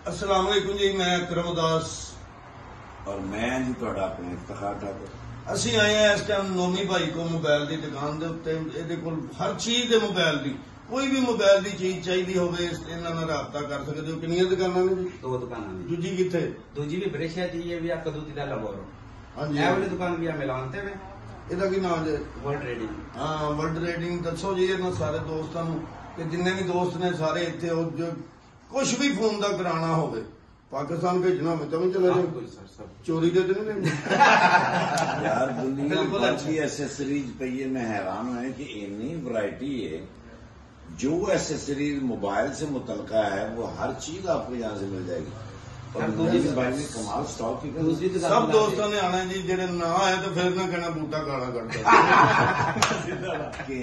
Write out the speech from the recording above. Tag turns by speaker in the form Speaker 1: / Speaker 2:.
Speaker 1: अस्सलाम वालेकुम जी, मैं अकरम उदास
Speaker 2: और मैं जी ਤੁਹਾਡਾ ਆਪਣੇ ਇਫਤਖਾਰ ठाकुर।
Speaker 1: ਅਸੀਂ ਆਏ ਆ ਇਸ ਟਾਈਮ ਨੋਮੀ ਭਾਈ ਕੋ ਮੋਬਾਈਲ ਦੀ ਦੁਕਾਨ ਦੇ ਉੱਤੇ। ਇਹਦੇ ਕੋਲ ਹਰ ਚੀਜ਼ ਦੇ ਮੋਬਾਈਲ ਦੀ, ਕੋਈ ਵੀ ਮੋਬਾਈਲ ਦੀ ਚੀਜ਼ ਚਾਹੀਦੀ ਹੋਵੇ ਇਹਨਾਂ ਨਾਲ ਰਾਬਤਾ ਕਰ ਸਕਦੇ ਹੋ। ਕਿੰਨੀਆਂ ਦੁਕਾਨਾਂ ਨੇ ਜੀ?
Speaker 3: 2 ਦੁਕਾਨਾਂ ਨੇ।
Speaker 1: ਦੂਜੀ ਕਿੱਥੇ?
Speaker 3: ਦੂਜੀ ਵੀ ਬ੍ਰੇਸ਼ੀਆ ਜੀ, ਇਹ ਵੀ ਆ ਕਦੂਤੀ ਦਾ ਲਾਹੌਰ।
Speaker 1: ਹਾਂਜੀ,
Speaker 3: ਇਹ ਵਾਲੀ ਦੁਕਾਨ ਵੀ ਆ ਮਿਲਾਨ ਤੇ ਵੇ।
Speaker 1: ਇਹਦਾ ਕੀ ਨਾਮ ਜੇ?
Speaker 3: World raiding.
Speaker 1: ਹਾਂ, ਵਰਲਡ ਰੇਡਿੰਗ। ਦੱਸੋ ਜੀ ਇਹਨਾਂ ਸਾਰੇ ਦੋਸਤਾਂ ਨੂੰ ਕਿ ਜਿੰਨੇ ਵੀ ਦੋਸਤ ਨੇ ਸਾਰੇ ਇੱਥੇ ਉਹ ਜੋ ਕੁਝ ਵੀ ਫੋਨ ਦਾ ਕਰਾਣਾ ਹੋਵੇ, ਪਾਕਿਸਤਾਨ ਭੇਜਣਾ ਹੋਵੇ ਤਾਂ ਵੀ ਚਲੇ ਜਾਓ।
Speaker 3: ਕੋਈ ਸਰ ਸਭ
Speaker 1: ਚੋਰੀ ਦੇ ਤੇ नहीं
Speaker 2: यार दुनिया
Speaker 1: बिल्कुल
Speaker 2: भर
Speaker 1: अच्छा।
Speaker 2: की एसेसरीज पे ये मैं हैरान हुआ कि इतनी वैरायटी है। जो एसेसरीज मोबाइल से मुतलका है वो हर चीज आपको यहाँ से मिल जाएगी। और
Speaker 3: हम
Speaker 2: दूसरी
Speaker 3: दूसरी
Speaker 2: भाई ने कमाल स्टॉक की कर
Speaker 3: दूसरी दुकान
Speaker 1: सब दोस्तों ने आना जी, जेडे ना आए तो फिर ना कहना बूटा काला कर दो।
Speaker 2: के